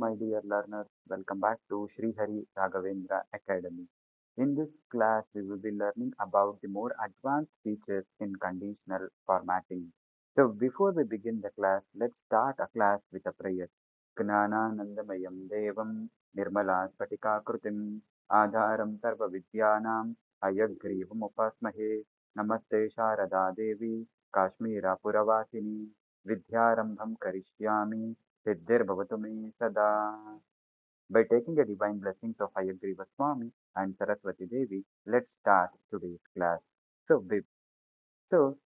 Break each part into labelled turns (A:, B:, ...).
A: my dear learners. Welcome back to Sri Hari Raghavendra Academy. In this class, we will be learning about the more advanced features in conditional formatting. So, before we begin the class, let's start a class with a prayer. Gnananandamayam Devam Nirmala Spatikakrutim Adharam Sarva Vidyanam Ayagrivam Upasmahe Namaste Sharada Devi Kashmira Puravasini Vidyarambham Karishyami Siddhir me sada. By taking the divine blessings of Hayagriva Swami and Saraswati Devi, let's start today's class. So,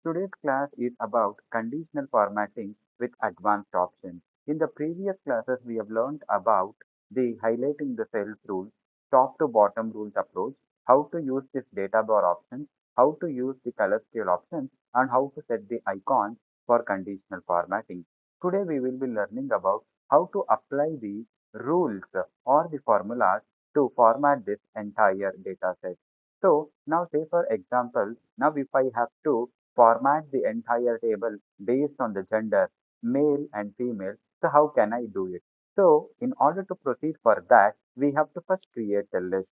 A: today's class is about conditional formatting with advanced options. In the previous classes, we have learned about the highlighting the cells rules, top to bottom rules approach, how to use this data bar option, how to use the color scale options, and how to set the icons for conditional formatting. Today, we will be learning about how to apply the rules or the formulas to format this entire data set. So now say for example, now if I have to format the entire table based on the gender, male and female, so how can I do it? So in order to proceed for that, we have to first create a list.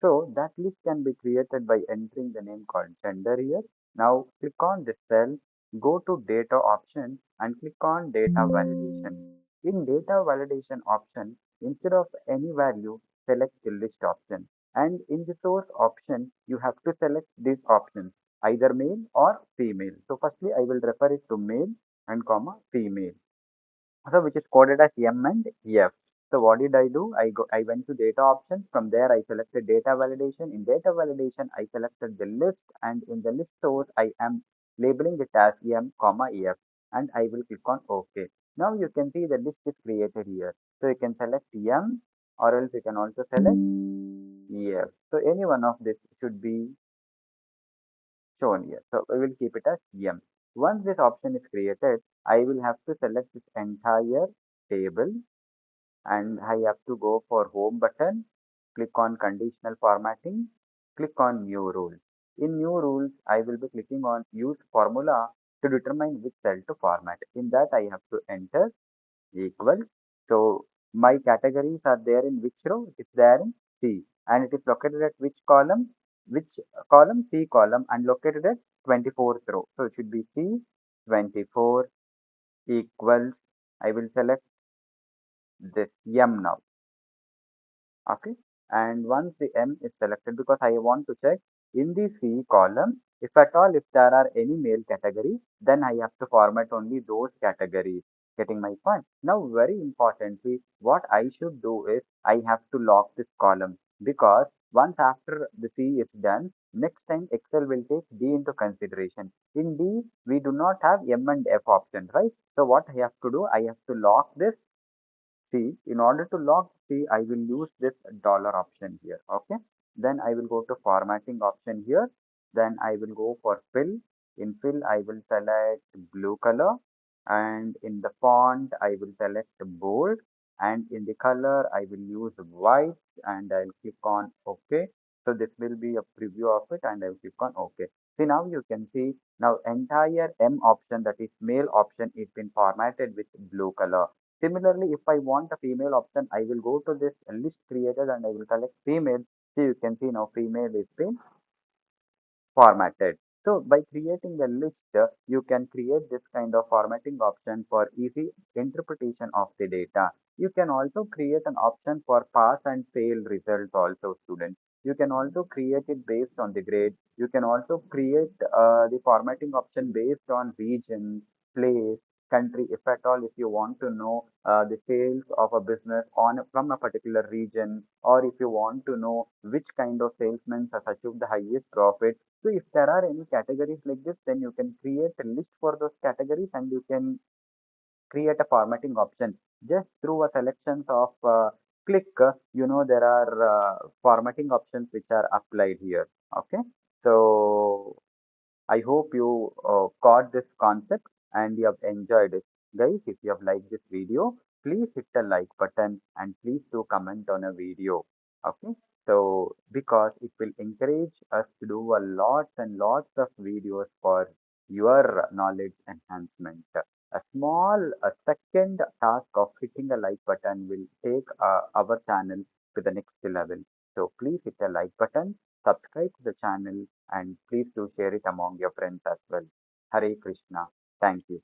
A: So that list can be created by entering the name called gender here. Now click on the cell, go to data option and click on data validation. In data validation option, instead of any value, select the list option. And in the source option, you have to select these options, either male or female. So firstly, I will refer it to male and comma female. So which is coded as M and F. So what did I do? I went to data options. From there, I selected data validation. In data validation, I selected the list, and in the list source, I am labeling it as M, comma F, and I will click on OK. Now you can see the list is created here. So you can select M, or else you can also select F. So any one of this should be shown here. So we will keep it as M. Once this option is created, I will have to select this entire table and I have to go for home button, click on conditional formatting, click on new rules. In new rules, I will be clicking on use formula to determine which cell to format. In that, I have to enter equals. So my categories are there in which row? It's there in C and it is located at which column? Which column? C column and located at 24th row. So it should be C 24 equals. I will select this M now. Okay. And once the M is selected, because I want to check in the C column, if at all, if there are any male category, then I have to format only those categories. Getting my point? Now, very importantly, what I should do is I have to lock this column because once after the C is done, next time Excel will take D into consideration. In D, we do not have M and F option, right? So what I have to do, I have to lock this C. In order to lock C, I will use this dollar option here. Okay. Then I will go to formatting option here. Then I will go for fill. In fill, I will select blue color. And in the font, I will select bold. And in the color, I will use white. And I'll click on OK. So this will be a preview of it. And I will click on OK. See, now you can see now entire M option, that is male option, is been formatted with blue color. Similarly, if I want a female option, I will go to this list created and I will select female. So you can see now female is been formatted. So by creating the list, you can create this kind of formatting option for easy interpretation of the data. You can also create an option for pass and fail results also, students. You can also create it based on the grade. You can also create the formatting option based on region, place, country. If at all, if you want to know the sales of a business on from a particular region, or if you want to know which kind of salesmen has achieved the highest profit, so if there are any categories like this, then you can create a list for those categories and you can create a formatting option just through a selections of click. There are formatting options which are applied here. Okay. So I hope you got this concept and you have enjoyed it. Guys, if you have liked this video, please hit the like button and please do comment on a video. Okay. So, because it will encourage us to do a lots and lots of videos for your knowledge enhancement. A small second task of hitting a like button will take our channel to the next level. So please hit the like button, subscribe to the channel, and please do share it among your friends as well. Hare Krishna. Thank you.